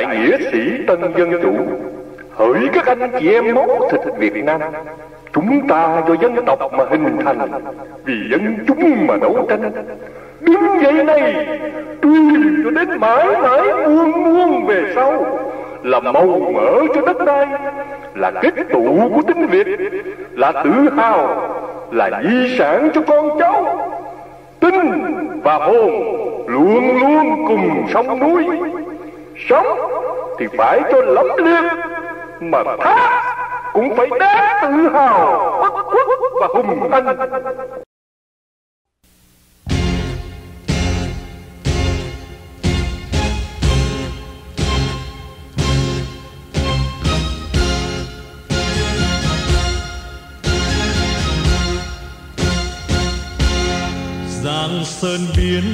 đại nghĩa sĩ tân dân chủ, hỡi các anh chị em máu thịt Việt Nam, chúng ta do dân tộc mà hình thành, vì dân chúng mà đấu tranh. Đứng dậy này, truyền cho đến mãi mãi muôn muôn về sau, là màu mỡ cho đất đai, là kết tụ của tiếng Việt, là tự hào, là di sản cho con cháu. Tinh và hồn luôn luôn cùng sông núi. Sống thì phải cho lẫm liệt, mà thác cũng phải đáng tự hào, bất khuất và hùng anh. Giang sơn biến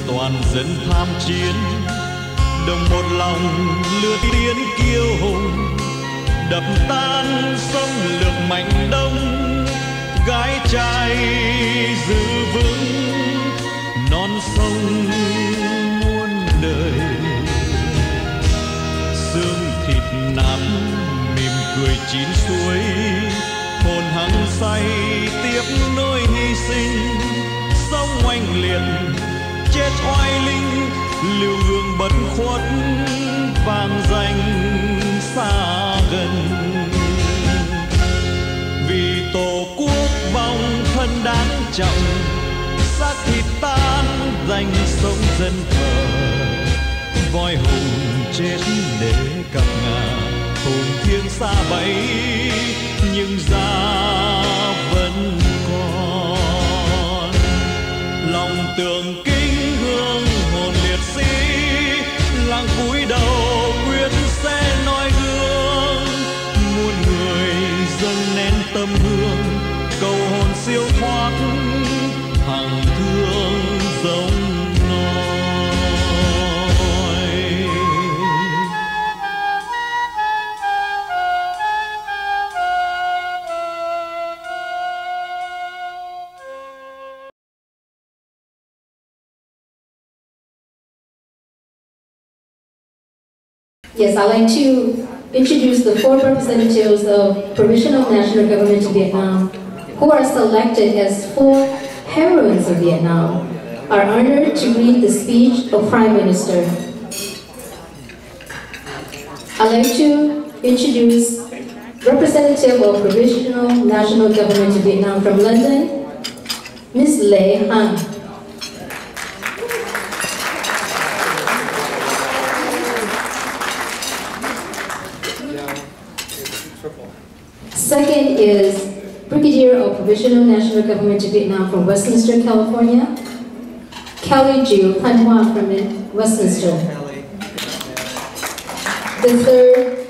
toàn dân tham chiến, đồng một lòng lửa tiến kiêu hùng, đập tan sông lược mạnh đông, gái trai giữ vững non sông muôn đời. Xương thịt nát mỉm cười chín suối, hồn hăng say tiếp nối hy sinh. Sông oanh liệt chết oai linh, lưu hương bất khuất vang danh xa gần. Vì tổ quốc vong thân đáng trọng, xác thịt tan danh sông dân thờ. Voi hùng chết để cặp ngà, hồn thiêng xa bẫy nhưng da vẫn còn. Lòng tượng kính hương hồn liệt sĩ, làng cúi đầu quyết sẽ noi gương. Muôn người dâng nén tâm hương, cầu hồn siêu thoát hằng thương giống noi. Yes, I'd like to introduce the 4 representatives of Provisional National Government of Vietnam who are selected as 4 heroines of Vietnam, are honored to read the speech of Prime Minister. I'd like to introduce representative of Provisional National Government of Vietnam from London, Ms. Lê Han. Second is Brigadier of Provisional National Government of Vietnam from Westminster, California, Kelly Jiu Thanh Hoa from Westminster. The third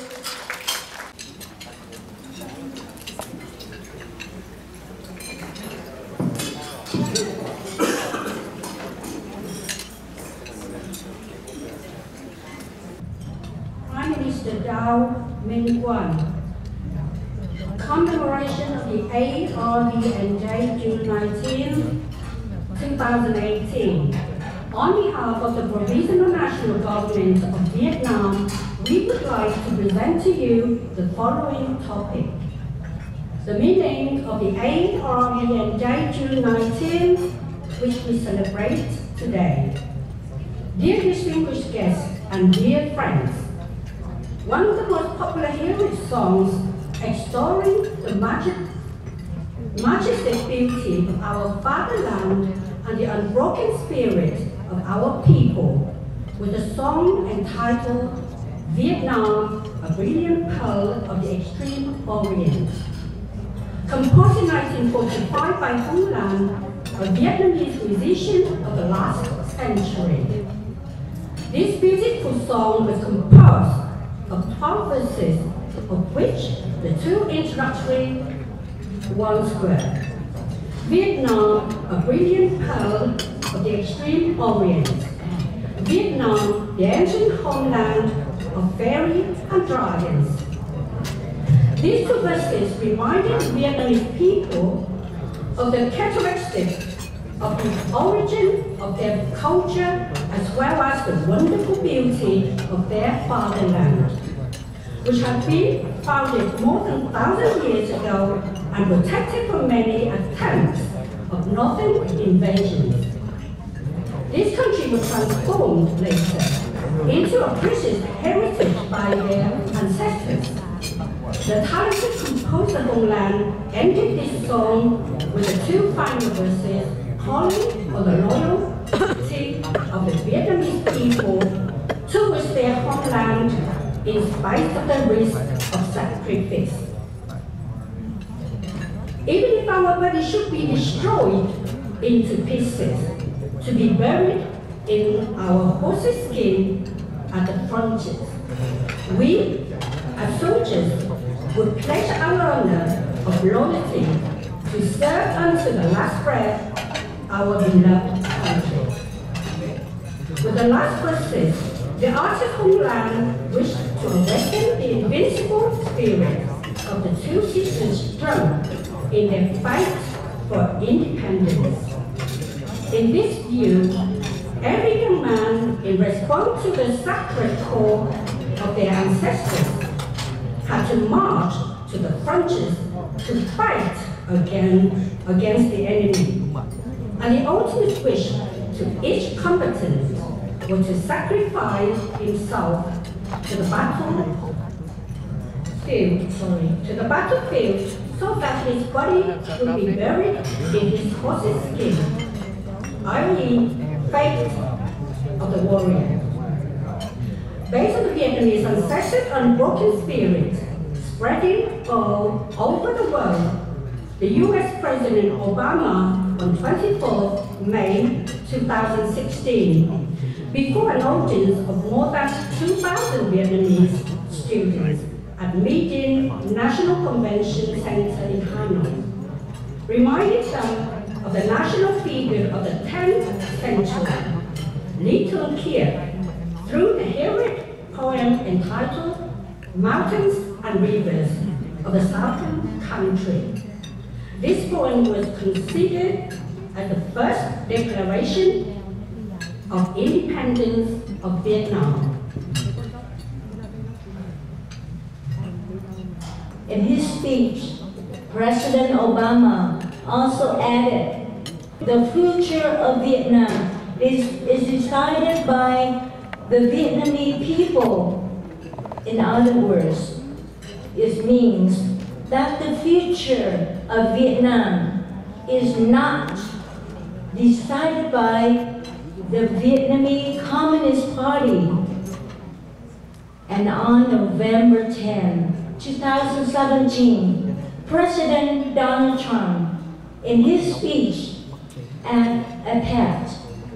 Prime Minister Dow Minh Quang. Commemoration of the ARVNJ June 19, 2018. On behalf of the Provisional National Government of Vietnam, we would like to present to you the following topic. The meaning of the ARVNJ June 19, which we celebrate today. Dear distinguished guests and dear friends, one of the most popular heritage songs extolling the majestic beauty of our fatherland and the unbroken spirit of our people, with a song entitled Vietnam, a Brilliant Pearl of the Extreme Orient. Composed in 1945 by Hung Lan, a Vietnamese musician of the last century. This beautiful song was composed of 12 verses, of which the 2 introductory ones were Vietnam, a brilliant pearl of the extreme orient. Vietnam, the ancient homeland of fairies and dragons. These 2 verses reminded Vietnamese people of the characteristic of the origin of their culture as well as the wonderful beauty of their fatherland, which had been founded more than 1,000 years ago and protected from many attempts of northern invasions. This country was transformed later into a British heritage by their ancestors. The talented composer Hong Lan ended this song with the two final verses calling for the loyalty of the Vietnamese people towards their homeland in spite of the risk of sacrifice. Even if our body should be destroyed into pieces, to be buried in our horse's skin at the frontiers, we, as soldiers, would pledge our honor of loyalty to serve unto the last breath our beloved country. With the last verses, the artist Hong Lan wished to awaken the invincible spirit of the two sisters strong in their fight for independence. In this view, every young man, in response to the sacred call of their ancestors, had to march to the frontiers to fight against the enemy. And the ultimate wish to each combatant was to sacrifice himself to the battlefield so that his body would be buried in his horse's skin, i.e., fate of the warrior. Based on the Vietnamese ancestors' unbroken spirit spreading all over the world, the US President Obama on 24th May 2016, before an audience of more than 2,000 Vietnamese students at Meeting National Convention Center in Hanoi, reminded them of the national figure of the 10th century, Thanh Kiệt, through the heroic poem entitled Mountains and Rivers of the Southern Country. This poem was considered as the first declaration of independence of Vietnam. In his speech, President Obama also added, "The future of Vietnam is decided by the Vietnamese people." In other words, it means that the future of Vietnam is not decided by the Vietnamese Communist Party. And on November 10, 2017, President Donald Trump, in his speech at APEC,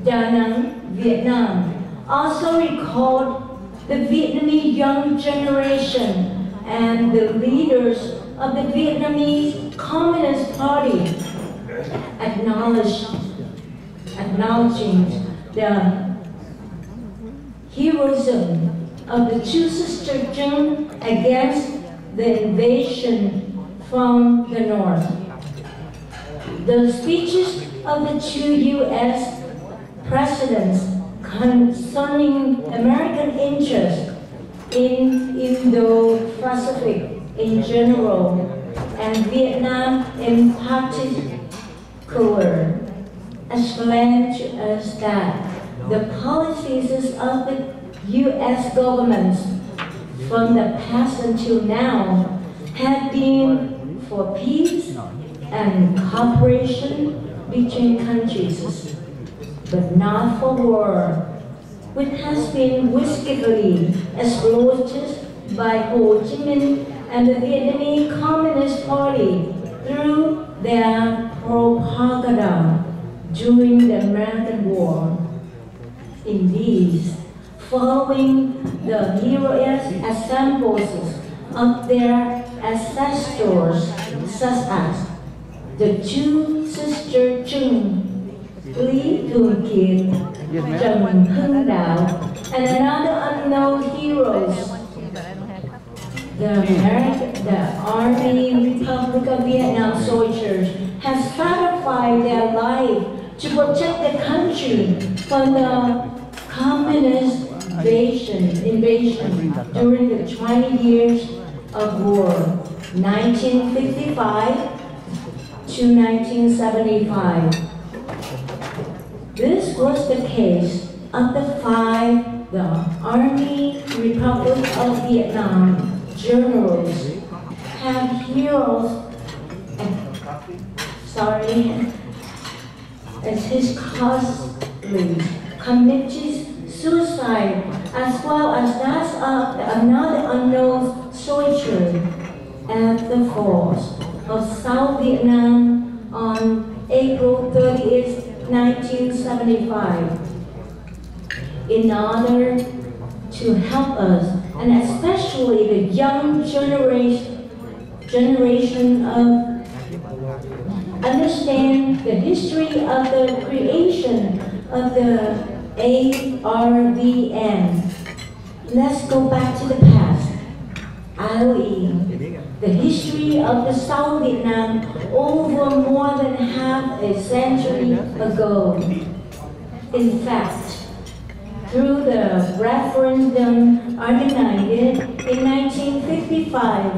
Da Nang, Vietnam, also recalled the Vietnamese young generation and the leaders of the Vietnamese Communist Party, acknowledging the heroism of the two sisters Jung against the invasion from the north. The speeches of the two U.S. presidents concerning American interests in Indo-Pacific in general and Vietnam in particular explained to us that the policies of the U.S. government from the past until now have been for peace and cooperation between countries, but not for war, which has been wickedly exploited by Ho Chi Minh and the Vietnamese Communist Party through their propaganda during the American War. Indeed, following the heroic examples of their ancestors, such as the two sisters Trung, Lý Thường Kiệt, Trần Hưng Đạo, and another unknown heroes, the Army Republic of Vietnam soldiers have sacrificed their life to protect the country from the communist invasion during the 20 years of war, 1955 to 1975. This was the case of the Army Republic of Vietnam generals have heroes, as his colleagues committed suicide, as well as that of another unknown soldier at the falls of South Vietnam on April 30th, 1975. In order to help us, and especially the young generation of understand the history of the creation of the ARVN. Let's go back to the past, i.e. the history of the South Vietnam over more than half a century ago. In fact, through the referendum organized in 1955,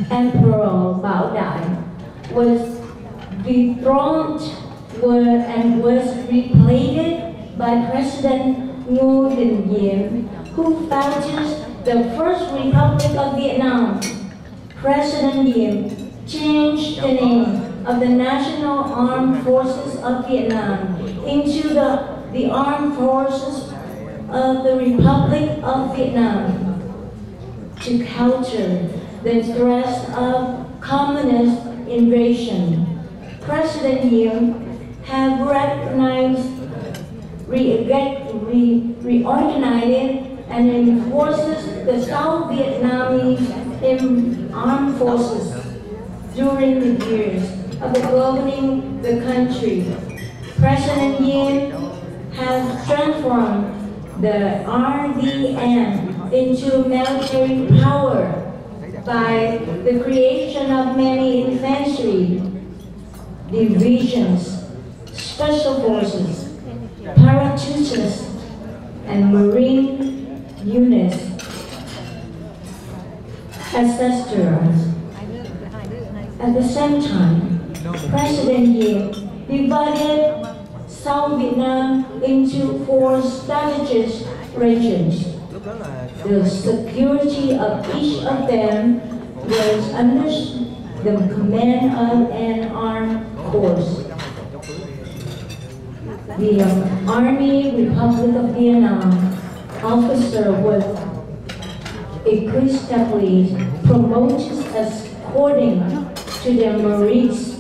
Emperor Bảo Đại was dethroned and was replaced by President NHIêng, who founded the First Republic of Vietnam. President Diem changed the name of the National Armed Forces of Vietnam into the Armed Forces of the Republic of Vietnam to counter the threat of communist invasion. President Diem have reorganized and enforces the South Vietnamese armed forces during the years of governing the country. President Diem has transformed the RVN into military power by the creation of many infantry divisions, special forces, paratroopers, and marine units, etc. At the same time, President Diem divided South Vietnam into 4 strategic regions. The security of each of them was under the command of an armed force. The Army Republic of Vietnam officer was equitably promoted according to their merits.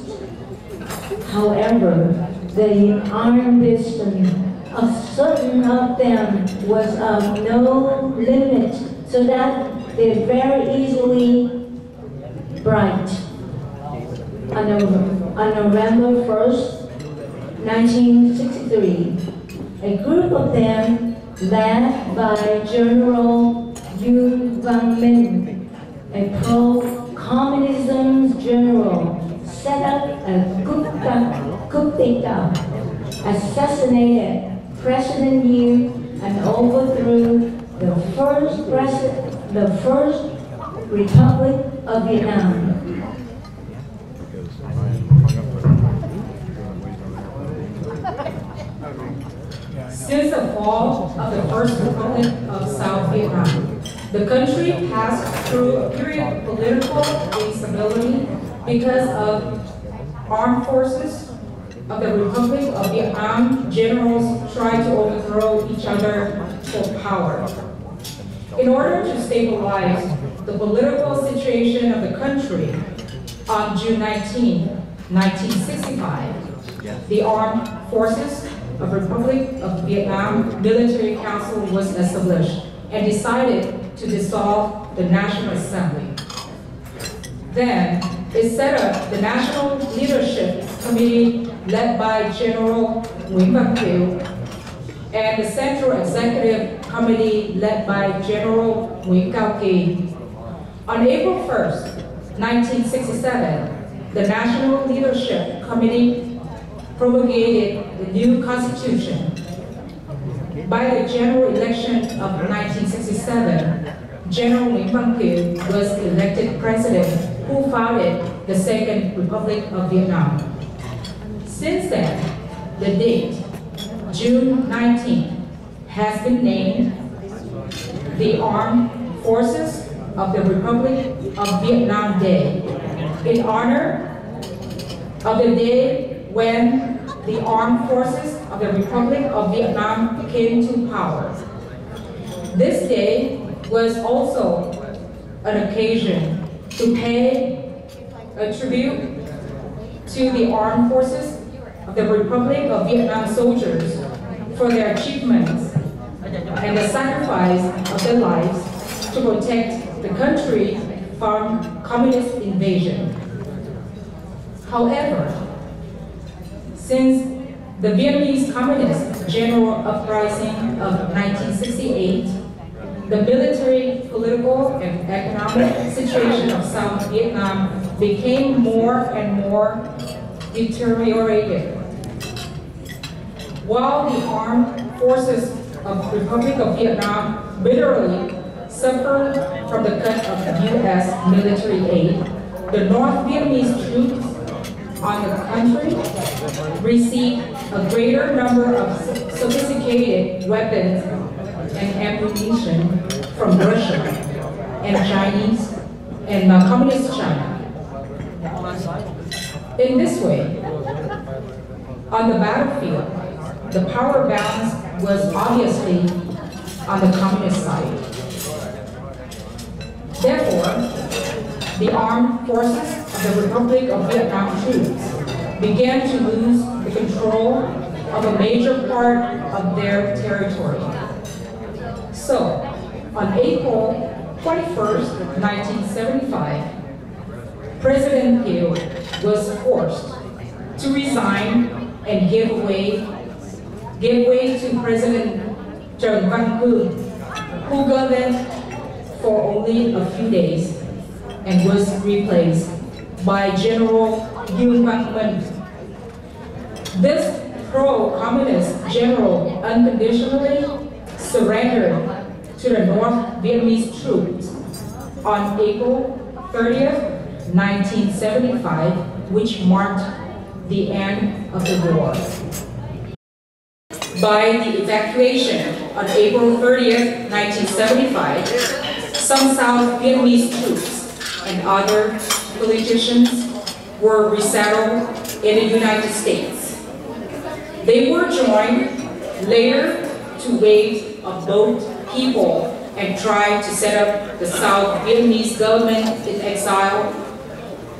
However, the ambition of certain of them was of no limit, so that they very easily bright. On November 1st, 1963, a group of them, led by General Yu Van Minh, a pro-communism general, set up a coup d'etat, assassinated President Yu, and overthrew the first Republic of Vietnam. Since the fall of the First Republic of South Vietnam, the country passed through a period of political instability because of armed forces of the Republic of Vietnam generals trying to overthrow each other for power. In order to stabilize the political situation of the country, on June 19, 1965, the Armed Forces of the Republic of Vietnam Military Council was established and decided to dissolve the National Assembly. Then, it set up the National Leadership Committee led by General Nguyễn Văn Thiệu and the Central Executive Committee led by General Nguyễn Cao Kỳ. On April 1st, 1967, the National Leadership Committee promulgated the new constitution. By the general election of 1967, General Nguyễn Văn Thiệu was elected president who founded the Second Republic of Vietnam. Since then, the date, June 19th, has been named the Armed Forces of the Republic of Vietnam Day, in honor of the day when the Armed Forces of the Republic of Vietnam came to power. This day was also an occasion to pay a tribute to the Armed Forces of the Republic of Vietnam soldiers for their achievements and the sacrifice of their lives to protect the country from communist invasion. However, since the Vietnamese Communist General Uprising of 1968, the military, political, and economic situation of South Vietnam became more and more deteriorated. While the armed forces of the Republic of Vietnam bitterly suffered from the cut of U.S. military aid, the North Vietnamese troops on the country received a greater number of sophisticated weapons and ammunition from Russia and Chinese and Communist China. In this way, on the battlefield, the power balance was obviously on the communist side. Therefore, the armed forces of the Republic of Vietnam troops began to lose the control of a major part of their territory. So, on April 21st, 1975, President Thiệu was forced to resign and give way to President Trần Văn Cương, who governed for only a few days and was replaced by General U Văn Minh. This pro-communist general unconditionally surrendered to the North Vietnamese troops on April 30th, 1975, which marked the end of the war. By the evacuation on April 30th, 1975, some South Vietnamese troops and other politicians were resettled in the United States. They were joined later to waves of both people and tried to set up the South Vietnamese government in exile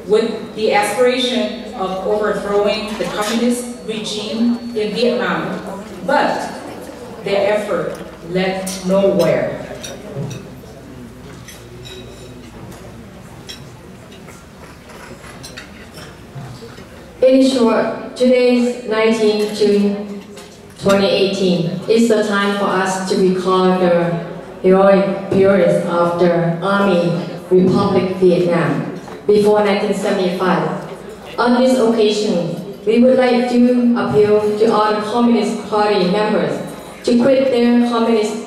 with the aspiration of overthrowing the communist regime in Vietnam, but their effort led nowhere. In short, today's 19th June 2018 is the time for us to recall the heroic periods of the Army Republic Vietnam before 1975. On this occasion, we would like to appeal to all the Communist Party members to quit their communist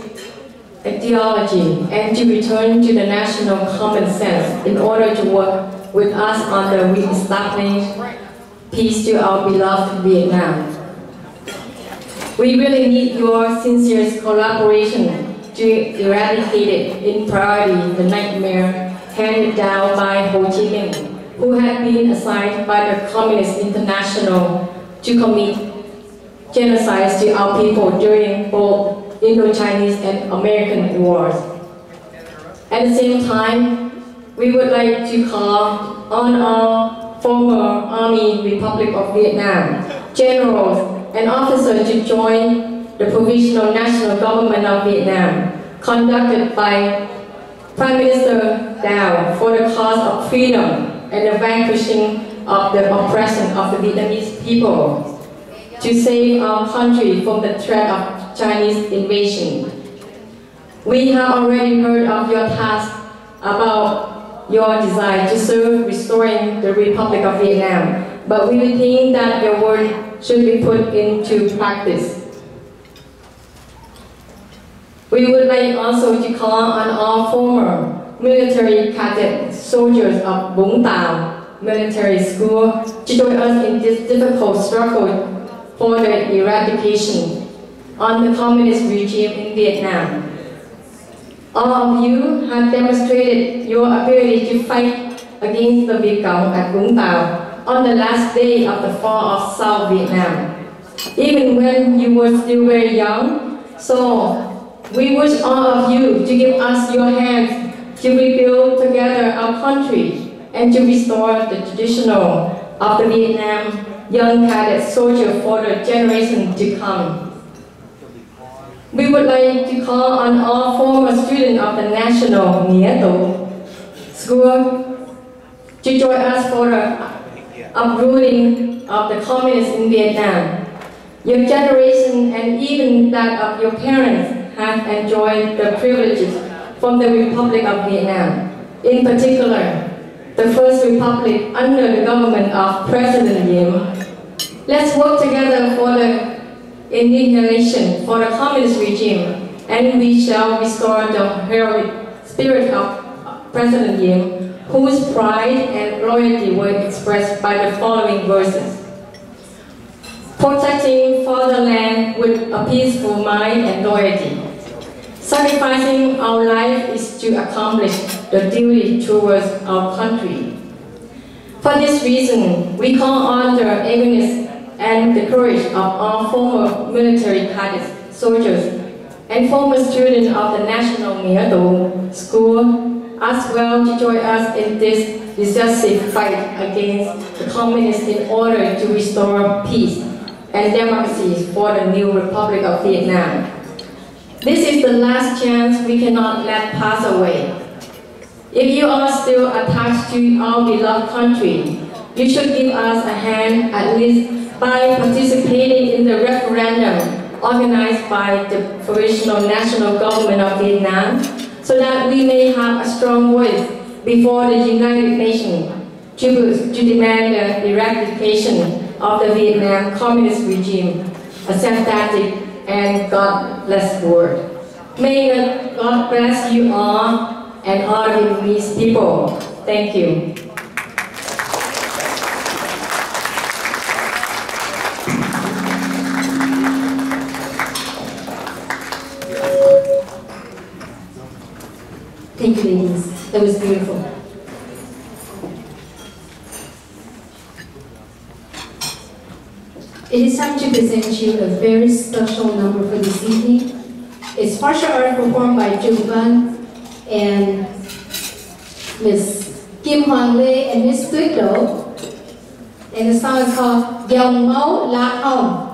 ideology and to return to the national common sense in order to work with us on the re-establishing peace to our beloved Vietnam. We really need your sincere collaboration to eradicate it in priority the nightmare handed down by Ho Chi Minh, who had been assigned by the Communist International to commit genocide to our people during both Indo-Chinese and American wars. At the same time, we would like to call on our former Army Republic of Vietnam generals and officers to join the Provisional National Government of Vietnam, conducted by Prime Minister Dow for the cause of freedom and the vanquishing of the oppression of the Vietnamese people, to save our country from the threat of Chinese invasion. We have already heard of your task about your desire to serve restoring the Republic of Vietnam, but we think that your work should be put into practice. We would like also to call on all former military cadet soldiers of Vũng Tàu Military School to join us in this difficult struggle for the eradication of the communist regime in Vietnam. All of you have demonstrated your ability to fight against the Việt Cộng at Vũng Tàu on the last day of the fall of South Vietnam, even when you were still very young. So we wish all of you to give us your hands to rebuild together our country and to restore the traditional of the Vietnam young cadet soldier for the generation to come. We would like to call on all former students of the National NHImôe School to join us for the uprooting of the communists in Vietnam. Your generation and even that of your parents have enjoyed the privileges from the Republic of Vietnam. In particular, the first republic under the government of President Diem. Let's work together for the annihilation for the communist regime, and we shall restore the heroic spirit of President Diem, whose pride and loyalty were expressed by the following verses. Protecting fatherland with a peaceful mind and loyalty. Sacrificing our life is to accomplish the duty towards our country. For this reason, we call on the eagerness and the courage of all former military cadets, soldiers, and former students of the National NHImôe School as well to join us in this decisive fight against the communists in order to restore peace and democracy for the new Republic of Vietnam. This is the last chance we cannot let pass away. If you are still attached to our beloved country, you should give us a hand at least by participating in the referendum organized by the Provisional National Government of Vietnam, so that we may have a strong voice before the United Nations to demand the eradication of the Vietnam Communist regime, a sympathetic and godless world. May God bless you all and all Vietnamese people. Thank you. Thank you, ladies. That was beautiful. It is time to present you a very special number for this evening. It's partial art performed by Trung Văn and Miss Kim Hoàng Lê and Miss Tuyết Đỗ. And the song is called Dòng Máu Lá Hồng.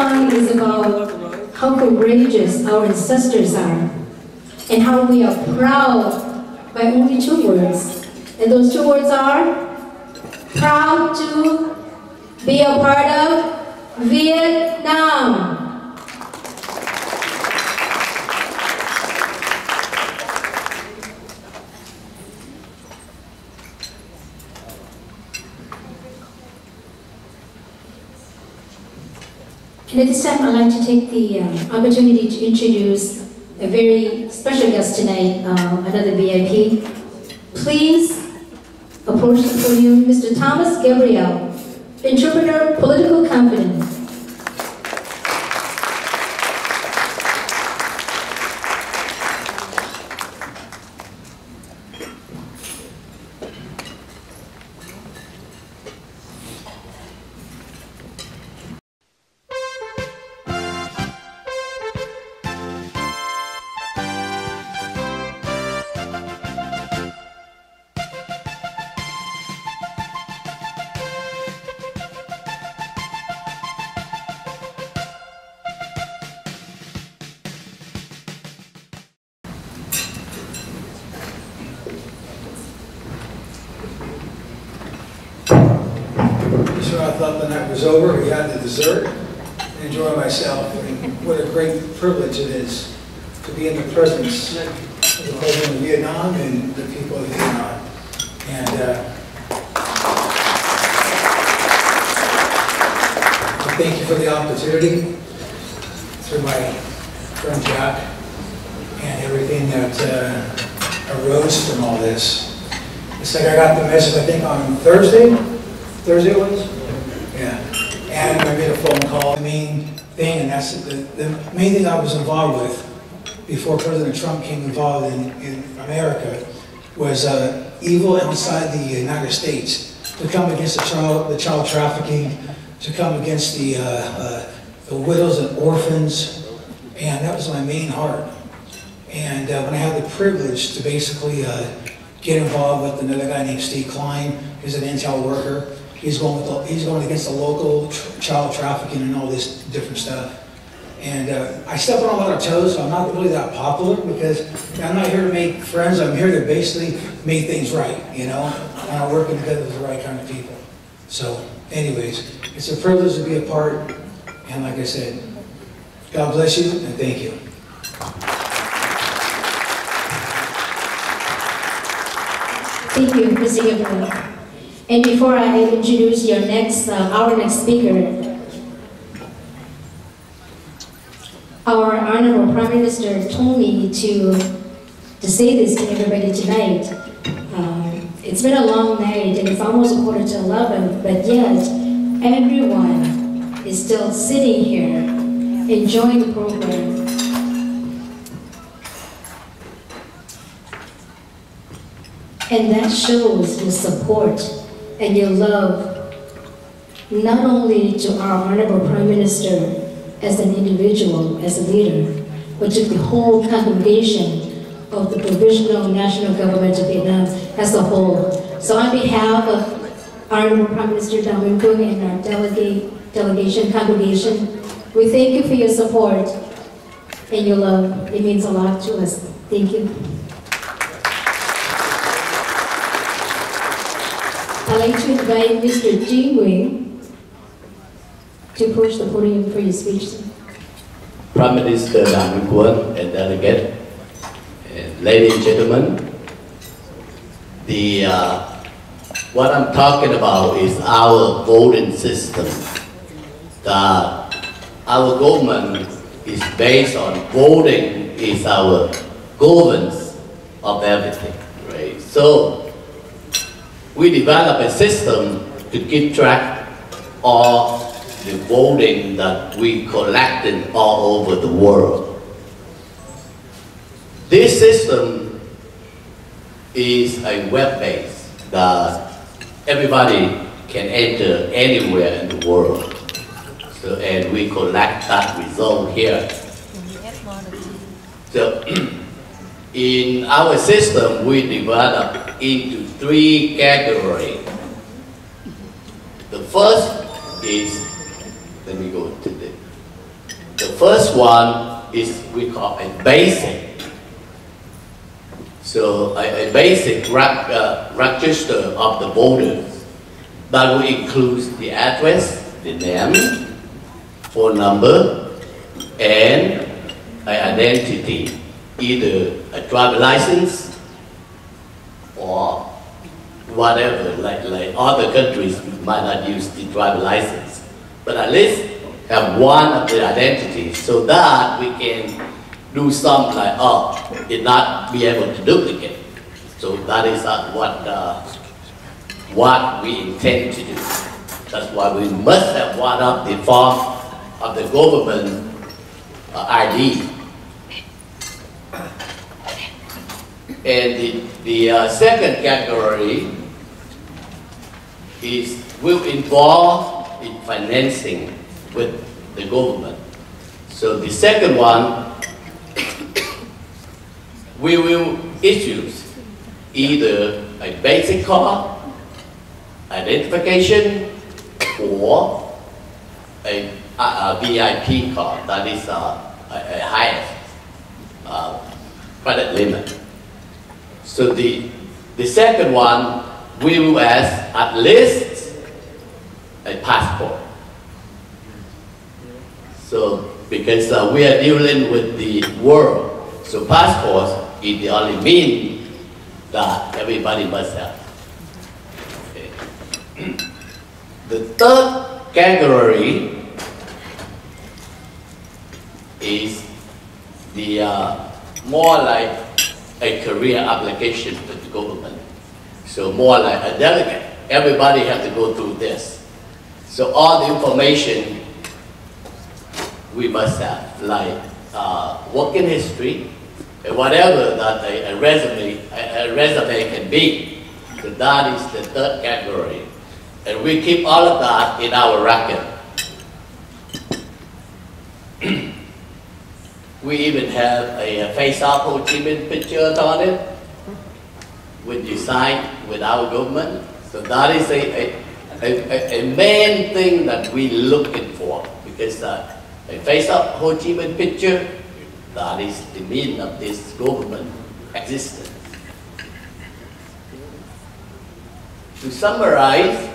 song is about how courageous our ancestors are and how we are proud by only 2 words. And those 2 words are proud to be a part of Vietnam. And at this time, I'd like to take the opportunity to introduce a very special guest tonight, another VIP. Please approach the podium, Mr. Thomas Gabriel, interpreter, political confidence. So I thought the night was over, we had the dessert, and enjoy myself. And what a great privilege it is to be in the presence of the President of Vietnam and the people of Vietnam. And thank you for the opportunity through my friend Jack and everything that arose from all this. It's like I got the message, I think, on Thursday it was? Yeah. And I made a phone call. The main thing, and that's the main thing I was involved with before President Trump came involved in America was evil outside the United States, to come against the child trafficking, to come against the widows and orphans, and that was my main heart. And when I had the privilege to basically get involved with another guy named Steve Klein, who's an intel worker. He's going against the local child trafficking and all this different stuff. And I step on a lot of toes, so I'm not really that popular because I'm not here to make friends. I'm here to basically make things right, you know? And I'm working together with the right kind of people. So, anyways, it's a privilege to be a part. And like I said, God bless you and thank you. Thank you, Mr. Gabriel. And before I introduce your next, our next speaker, our Honorable Prime Minister told me to say this to everybody tonight. It's been a long night and it's almost 11:15, but yet everyone is still sitting here enjoying the program. And that shows your support and your love, not only to our Honorable Prime Minister as an individual, as a leader, but to the whole congregation of the Provisional National Government of Vietnam as a whole. So on behalf of Honorable Prime Minister Dam Nguyen Cung and our congregation, we thank you for your support and your love. It means a lot to us. Thank you. I'd like to invite Mr. Ji Nguyen to approach the podium for your speech. Prime Minister Dam Nguyen Cung and delegate, ladies and gentlemen, what I'm talking about is our voting system. That our government is based on voting is our governance of everything, right? So we develop a system to keep track of the voting that we collected all over the world. This system is a web-based that everybody can enter anywhere in the world. So, and we collect that result here. So, in our system, we develop into 3 categories. The first is, let me go to the The first one is we call a basic. So a basic register of the voters that will include the address, the name, phone number, and an identity, either a driver license or whatever, like other countries might not use the driver license, but at least have one of the identities so that we can do something like, it not be able to duplicate. So that is what we intend to do. That's why we must have one of the form of the government ID. And the second category will involve in financing with the government. So the second one, we will issue either a basic card, identification, or a VIP card, that is a highest credit limit. So the second one, we will ask at least a passport. So because we are dealing with the world, so passports is the only means that everybody must have. Okay. The third category is the more like a career application to the government. So more like a delegate. Everybody has to go through this. So all the information we must have, like working history, whatever that a resume can be. So that is the third category. And we keep all of that in our record. We even have a face-up Ho Chi Minh picture on it when you sign with our government. So that is a main thing that we're looking for, because a face-up Ho Chi Minh picture, that is the meaning of this government existence. To summarize,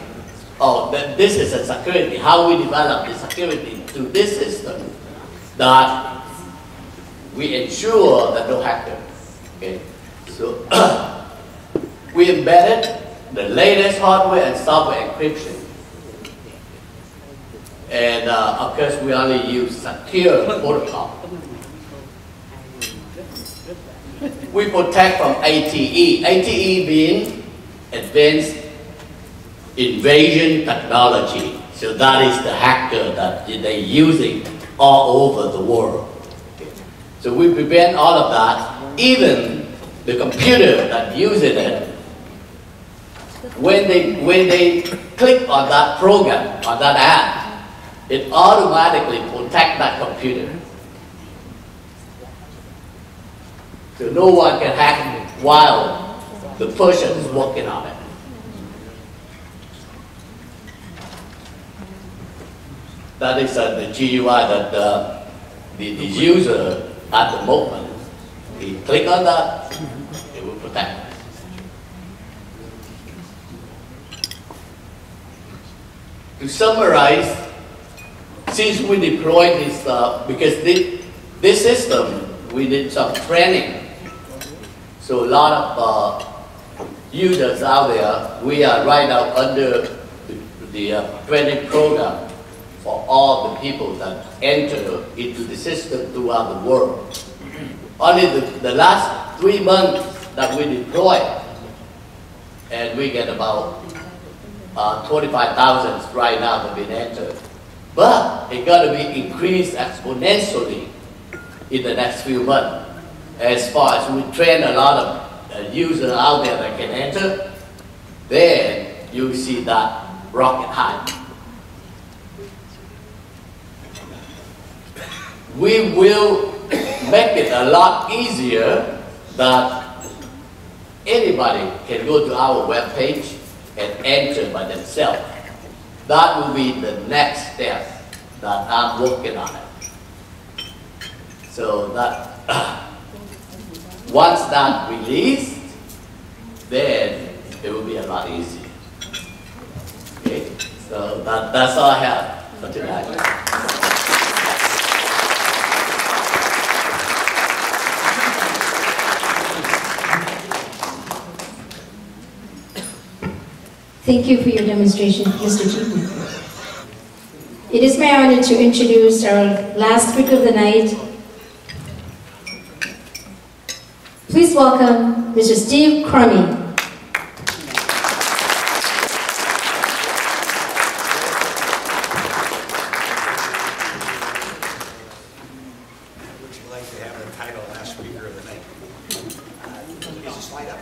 this is a security, how we develop the security to this system, that we ensure that no hacker. Okay, so we embedded the latest hardware and software encryption, and of course we only use secure protocol. We protect from ATE. ATE being advanced invasion technology. So that is the hacker that they're using all over the world. So we prevent all of that. Even the computer that uses it, when they click on that program, on that app, it automatically protects that computer. So no one can hack it while the person is working on it. That is the GUI that the user at the moment, he click on that, it will protect. To summarize, since we deployed this, because this system, we did some training. So a lot of users out there, we are right now under the training program for all the people that enter into the system throughout the world. Only the last 3 months that we deployed, and we get about 25,000 right now that have been entered. But it's going to be increased exponentially in the next few months. As far as we train a lot of users out there that can enter, then you see that rocket high. We will make it a lot easier that anybody can go to our webpage and enter by themselves. That will be the next step that I'm working on it. So that once that released, then it will be a lot easier. Okay, so that's all I have for tonight. Thank you for your demonstration, Mr. G. It is my honor to introduce our last speaker of the night. Please welcome Mr. Steve Crummy. Would you like to have the title last speaker of the night? Is the slide up?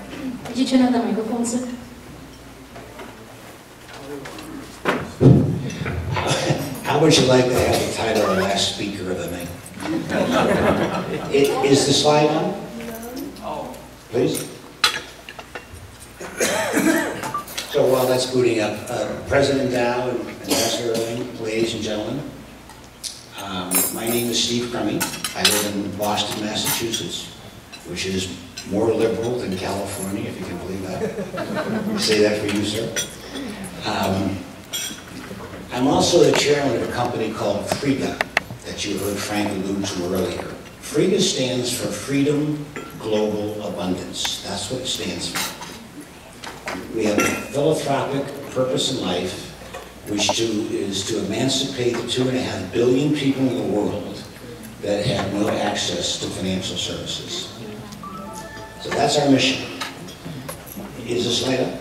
Could you turn on the microphone, sir? How would you like to have the title of last speaker of the night? Is the slide on? Please. So while that's booting up, President Dow and Ambassador Erling, ladies and gentlemen, my name is Steve Crummy. I live in Boston, Massachusetts, which is more liberal than California, if you can believe that. I say that for you, sir. I'm also the chairman of a company called FRIGA that you heard Frank allude to earlier. FRIGA stands for Freedom, Global Abundance. That's what it stands for. We have a philanthropic purpose in life, which is to emancipate the 2.5 billion people in the world that have no access to financial services. So that's our mission. Is this slide up?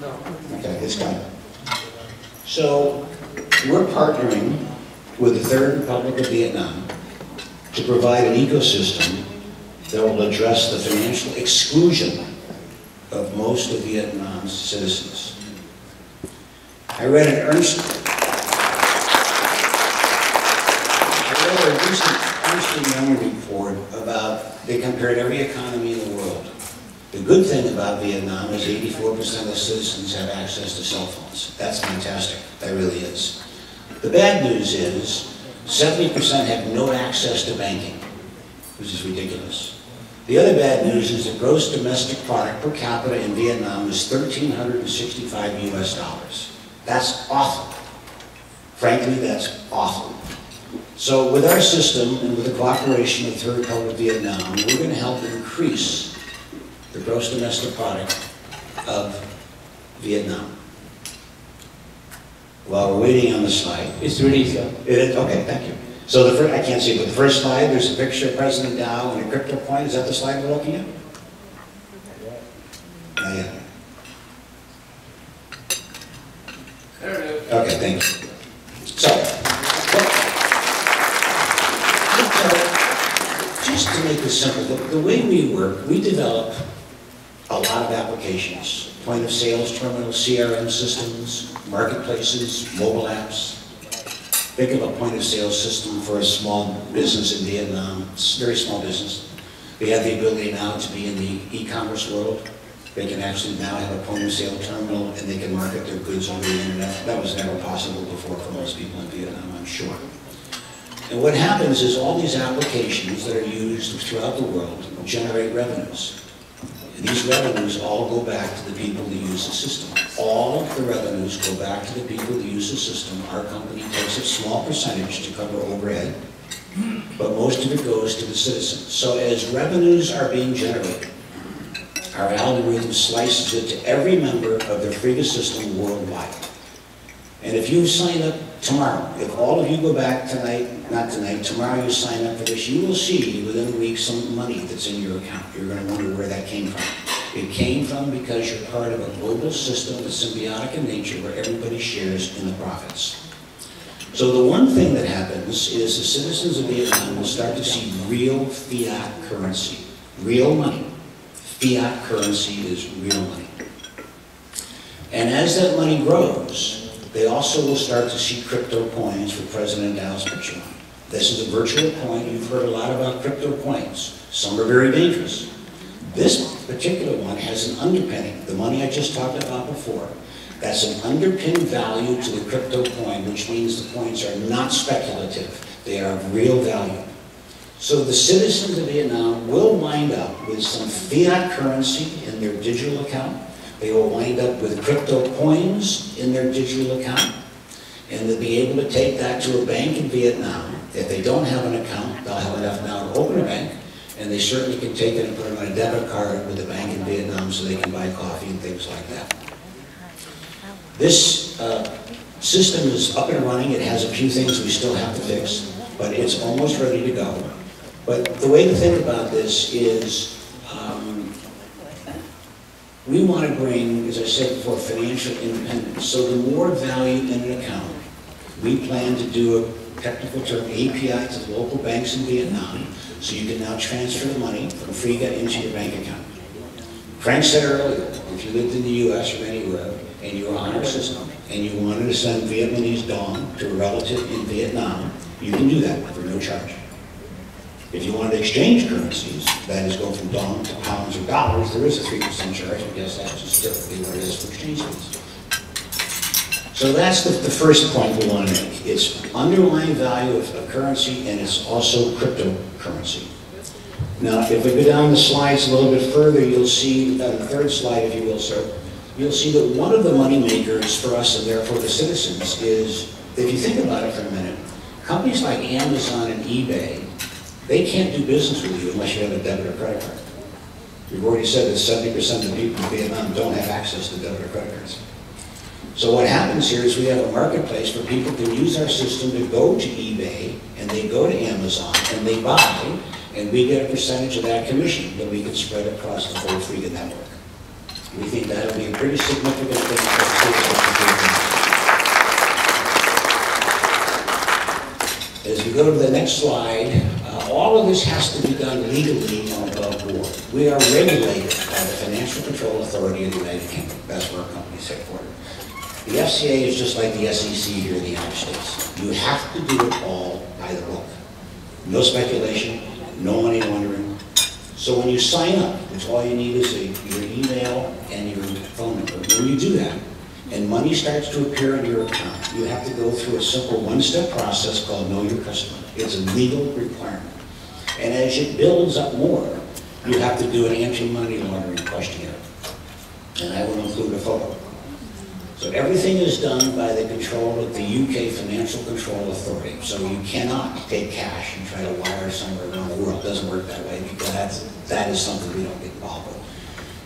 No. Okay, it's coming. So we're partnering with the Third Republic of Vietnam to provide an ecosystem that will address the financial exclusion of most of Vietnam's citizens. I read a recent Ernst & Young report about, they compared every economy in the world. The good thing about Vietnam is 84% of the citizens have access to cell phones. That's fantastic, that really is. The bad news is 70% have no access to banking, which is ridiculous. The other bad news is the gross domestic product per capita in Vietnam is $1,365 US. That's awful. Frankly, that's awful. So with our system and with the cooperation of the Third Republic of Vietnam, we're going to help increase the gross domestic product of Vietnam. While we're waiting on the slide. It's released, yeah. Okay, thank you. So the first, I can't see, but the first slide, there's a picture of President Dow and a crypto coin. Is that the slide we're looking at? Not yet. Okay, thank you. So just to make this simple, the way we work, we develop a lot of applications. Point of sales terminals, CRM systems, marketplaces, mobile apps. Think of a point of sales system for a small business in Vietnam. It's a very small business. They have the ability now to be in the e-commerce world. They can actually now have a point of sale terminal and they can market their goods over the internet. That was never possible before for most people in Vietnam, I'm sure. And what happens is all these applications that are used throughout the world generate revenues. And these revenues all go back to the people that use the system. All of the revenues go back to the people that use the system. Our company takes a small percentage to cover overhead, but most of it goes to the citizens. So as revenues are being generated, our algorithm slices it to every member of the FRIGA system worldwide. And if you sign up tomorrow, if all of you go back tonight, not tonight, tomorrow you sign up for this, you will see within a week some money that's in your account. You're going to wonder where that came from. It came from because you're part of a global system that's symbiotic in nature where everybody shares in the profits. So the one thing that happens is the citizens of Vietnam will start to see real fiat currency, real money. Fiat currency is real money. And as that money grows, they also will start to see crypto coins for President Dow's picture on. This is a virtual coin. You've heard a lot about crypto coins. Some are very dangerous. This particular one has an underpinning. The money I just talked about before, that's an underpinned value to the crypto coin, which means the coins are not speculative. They are of real value. So the citizens of Vietnam will wind up with some fiat currency in their digital account. They will wind up with crypto coins in their digital account. And they'll be able to take that to a bank in Vietnam. If they don't have an account, they'll have enough now to open a bank. And they certainly can take it and put it on a debit card with the bank in Vietnam so they can buy coffee and things like that. This system is up and running. It has a few things we still have to fix, but it's almost ready to go. But the way to think about this is we want to bring, as I said before, financial independence. So the more value in an account, we plan to do a technical term API to the local banks in Vietnam, so you can now transfer the money from Friga into your bank account. Frank said earlier, if you lived in the US or anywhere, and you were on our system, and you wanted to send Vietnamese dong to a relative in Vietnam, you can do that for no charge. If you wanted to exchange currencies, that is go from dong to pounds or dollars, there is a 3% charge. I guess that's just typically what it is for exchange fees. So that's the first point we want to make. It's underlying value of a currency, and it's also cryptocurrency. Now, if we go down the slides a little bit further, you'll see, on the third slide, if you will, sir, you'll see that one of the money makers for us, and therefore the citizens, is, if you think about it for a minute, companies like Amazon and eBay, they can't do business with you unless you have a debit or credit card. We've already said that 70% of the people in Vietnam don't have access to debit or credit cards. So what happens here is we have a marketplace where people can use our system to go to eBay, and they go to Amazon, and they buy, and we get a percentage of that commission that we can spread across the whole Friga network. We think that will be a pretty significant thing for the citizens. As we go to the next slide, all of this has to be done legally and above board. We are regulated by the Financial Control Authority of the United Kingdom. That's where our company is headquartered. The FCA is just like the SEC here in the United States. You have to do it all by the book. No speculation, no money laundering. So when you sign up, which all you need is your email and your phone number, when you do that, and money starts to appear in your account, you have to go through a simple one-step process called Know Your Customer. It's a legal requirement. And as it builds up more, you have to do an anti-money laundering questionnaire. And I will include a photo. So everything is done by the control of the UK Financial Control Authority. So you cannot take cash and try to wire somewhere around the world. It doesn't work that way, because that is something we don't get involved with.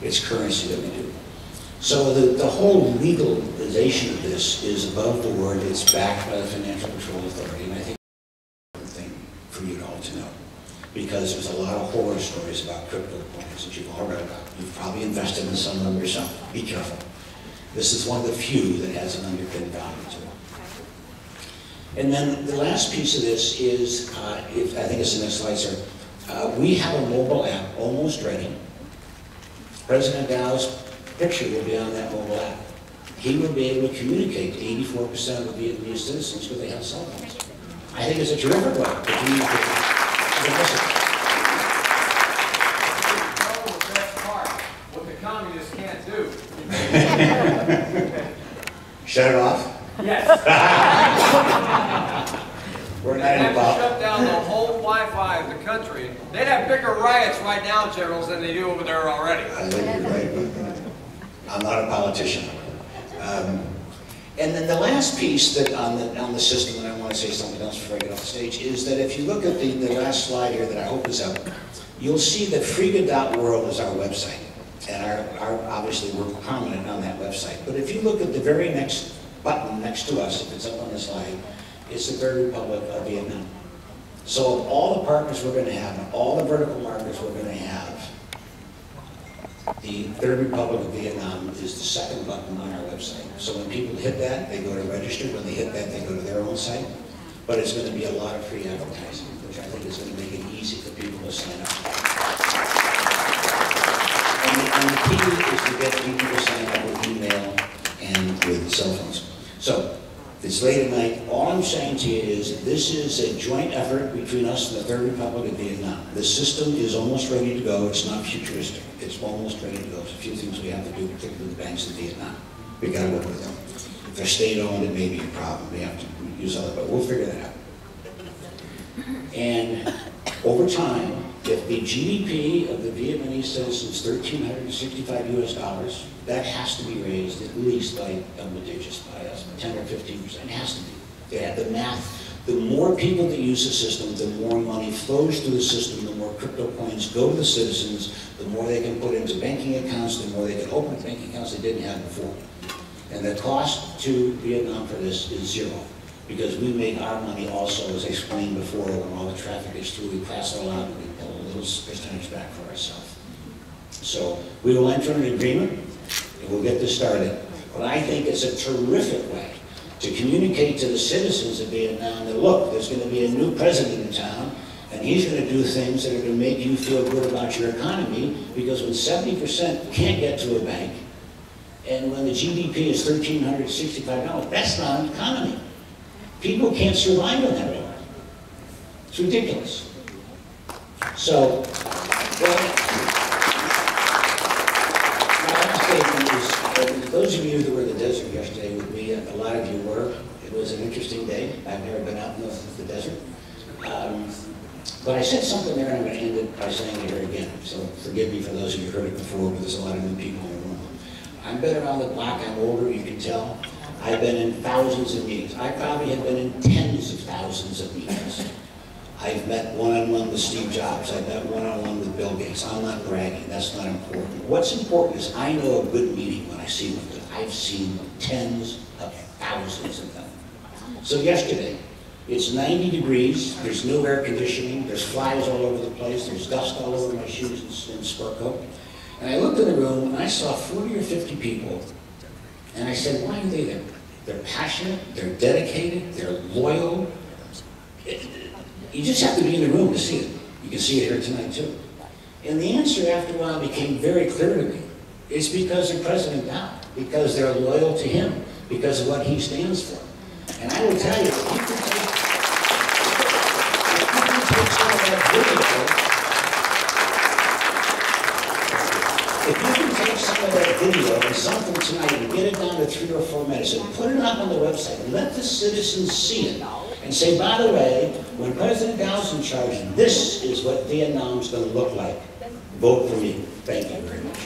It's currency that we do. So the whole legalization of this is above board. It's backed by the Financial Control Authority, and I think that's a thing for you all to know, because there's a lot of horror stories about crypto coins that you've all read about. You've probably invested in some of them yourself. Be careful. This is one of the few that has an underpinned value to it. And then the last piece of this is, I think it's the next slide, sir. We have a mobile app almost ready. President Dao's picture will be on that mobile app. He will be able to communicate to 84% of the Vietnamese citizens because they have cell phones. I think it's a terrific way to communicate. The best part, what the communists can't do. Shut it off? Yes. We're not They'd have involved. to shut down the whole Wi-Fi of the country. They'd have bigger riots right now, generals, than they do over there already. I think you're right. I'm not a politician. And then the last piece that on the system, and I want to say something else before I get off the stage, is that if you look at the last slide here that I hope is up, you'll see that Friga.world is our website. And obviously we're prominent on that website. But if you look at the very next button next to us, if it's up on the slide, it's the Third Republic of Vietnam. So of all the partners we're going to have, and all the vertical markets we're going to have, the Third Republic of Vietnam is the second button on our website. So when people hit that, they go to register. When they hit that, they go to their own site. But it's going to be a lot of free advertising, which I think is going to make it easy for people to sign up. And the key is to get people to sign up with email and with cell phones. So it's late at night. All I'm saying to you is this is a joint effort between us and the Third Republic of Vietnam. The system is almost ready to go. It's not futuristic. It's almost ready to go. There's a few things we have to do, particularly the banks in Vietnam. We've got to work with them. If they're state-owned, it may be a problem. We have to use other, but we'll figure that out. And over time, if the GDP of the Vietnamese citizens is $1,365 US, that has to be raised at least by double digits, by 10 or 15%. It has to be. They have the math. The more people that use the system, the more money flows through the system, the more crypto coins go to the citizens, the more they can put into banking accounts, the more they can open banking accounts they didn't have before. And the cost to Vietnam for this is zero, because we make our money also, as I explained before, when all the traffic is through, we pass it all out and we pull a little percentage back for ourselves. So we will enter an agreement and we'll get this started. But I think it's a terrific way to communicate to the citizens of Vietnam that, look, there's going to be a new president in town, and he's going to do things that are going to make you feel good about your economy, because when 70% can't get to a bank, and when the GDP is $1,365, that's not an economy. People can't survive on that anymore. It's ridiculous. So, well, my last statement is, those of you that were in the desert yesterday with me, a lot of you were, it was an interesting day. I've never been out in the desert. But I said something there, and I'm going to end it by saying it here again. So forgive me for those of you who heard it before, but there's a lot of new people in the room. I've been around the block. I'm older, you can tell. I've been in thousands of meetings. I probably have been in tens of thousands of meetings. I've met one-on-one with Steve Jobs. I've met one-on-one with Bill Gates. I'm not bragging. That's not important. What's important is I know a good meeting when I see one, because I've seen tens of thousands of them. So yesterday, it's 90 degrees. There's no air conditioning. There's flies all over the place. There's dust all over my shoes and sport coat. And I looked in the room, and I saw 40 or 50 people. And I said, why are they there? They're passionate. They're dedicated. They're loyal. You just have to be in the room to see it. You can see it here tonight, too. And the answer, after a while, became very clear to me. It's because of President Dow, because they're loyal to him, because of what he stands for. And I will tell you, if you can take some of that video and something tonight and get it down to 3 or 4 minutes and put it up on the website and let the citizens see it and say, by the way, when President Gao's in charge, this is what Vietnam's going to look like. Vote for me. Thank you very much.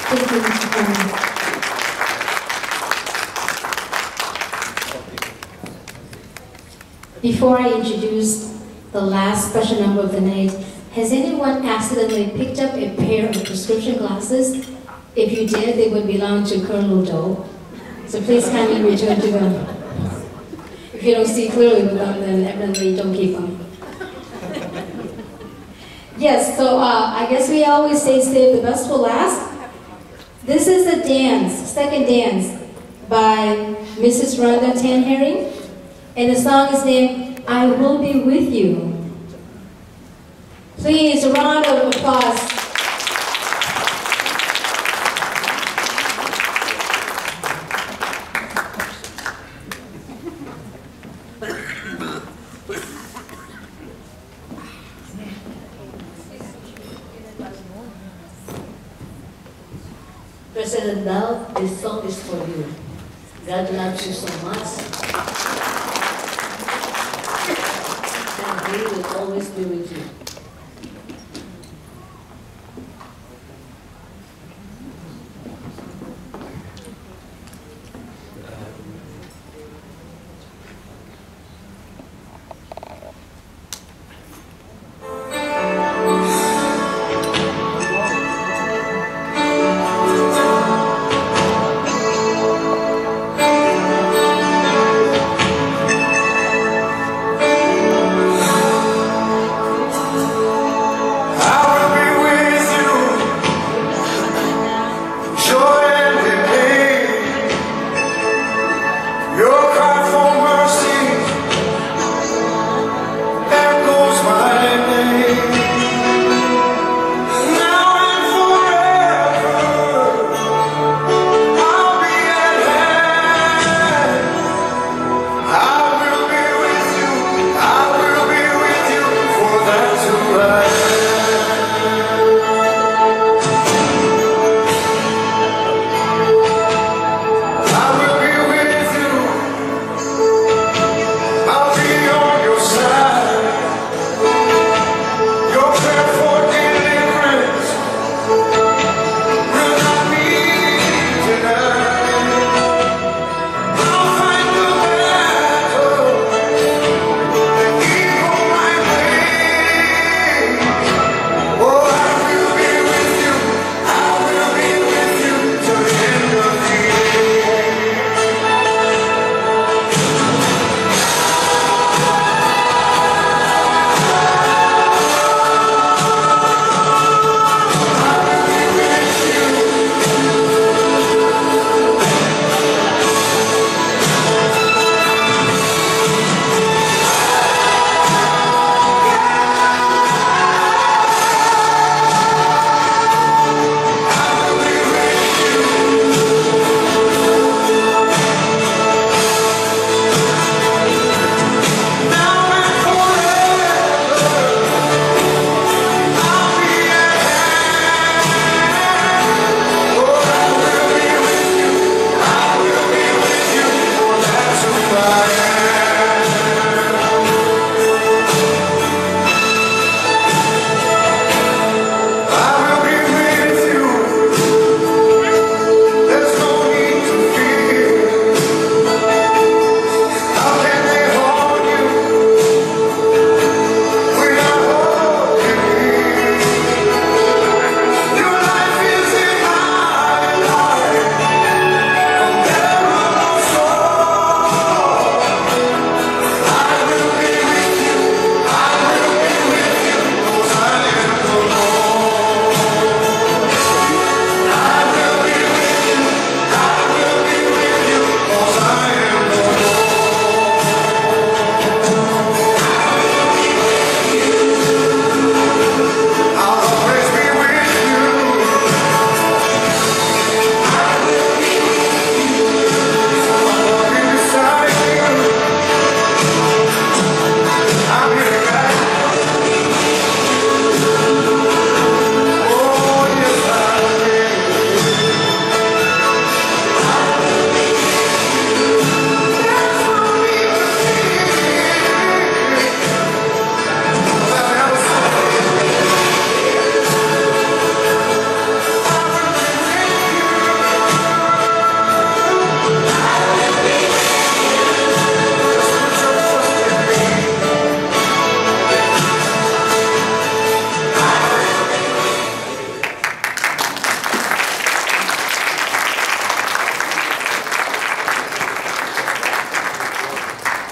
Thank you, Mr. Chairman. Before I introduce the last special number of the night, has anyone accidentally picked up a pair of prescription glasses? If you did, they would belong to Colonel Doe. So please kindly return to them. If you don't see clearly with them, then evidently don't keep them. Yes, so I guess we always say save the best for last. This is a dance, second dance, by Mrs. Rhonda Tanherring. And the song is named, I Will Be With You. Please, a round of applause. President Dow, this song is for you. God loves you so much. And He will always be with you.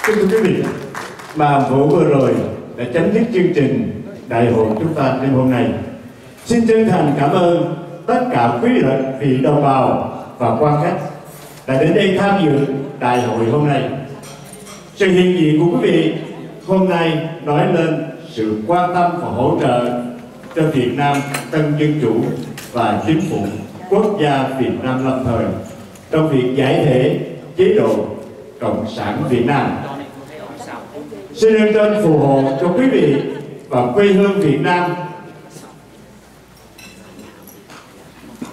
Kính thưa quý vị, màn vũ vừa rồi đã chấm dứt chương trình đại hội chúng ta đêm hôm nay. Xin chân thành cảm ơn tất cả quý vị đồng bào và quan khách đã đến đây tham dự đại hội hôm nay. Sự hiện diện của quý vị hôm nay nói lên sự quan tâm và hỗ trợ cho Việt Nam Tân Dân Chủ và Chính phủ Quốc gia Việt Nam lâm thời trong việc giải thể chế độ Cộng sản Việt Nam. Xin ơn trên phù hộ cho quý vị và quê hương Việt Nam.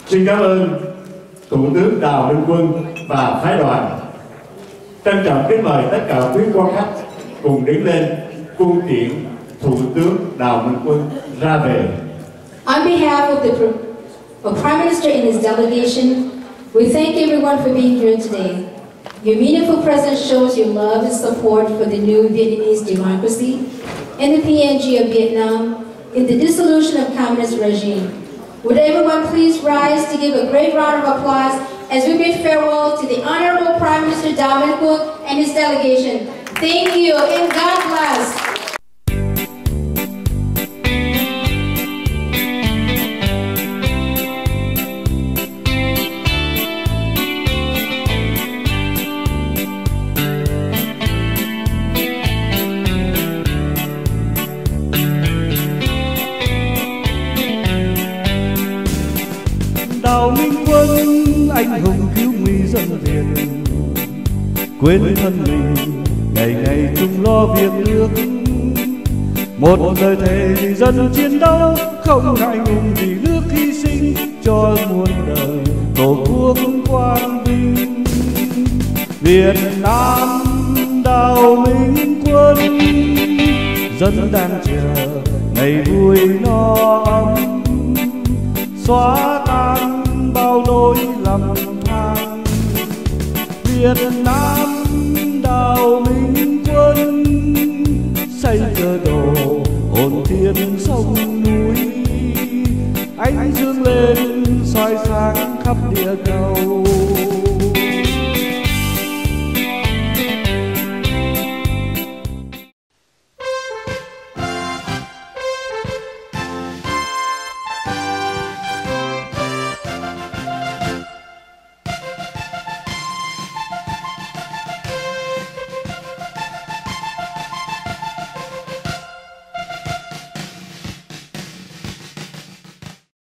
Xin cảm ơn Thủ tướng Đào Minh Quân và phái đoàn. Trân trọng kính mời tất cả quý quan khách cùng đứng lên cung tiễn Thủ tướng Đào Minh Quân ra về. On behalf of the Prime Minister and his delegation, we thank everyone for being here today. Your meaningful presence shows your love and support for the new Vietnamese democracy and the PNG of Vietnam in the dissolution of communist regime. Would everyone please rise to give a great round of applause as we bid farewell to the Honorable Prime Minister Đào Minh Quân and his delegation. Thank you and God bless. Đào Minh Quân anh hùng cứu nguy dân Việt, quên thân mình ngày ngày chung lo việc nước. Một lời thề vì dân chiến đấu, không ngại ngùng vì nước hy sinh cho muôn đời tổ quốc quang vinh. Việt Nam Đào Minh Quân, dân đang chờ ngày vui no ấm, xóa tan bao nỗi lầm than. Việt Nam Đào Minh Quân, xây cơ đồ hồn thiên sông núi, ánh dương lên soi sáng khắp địa cầu.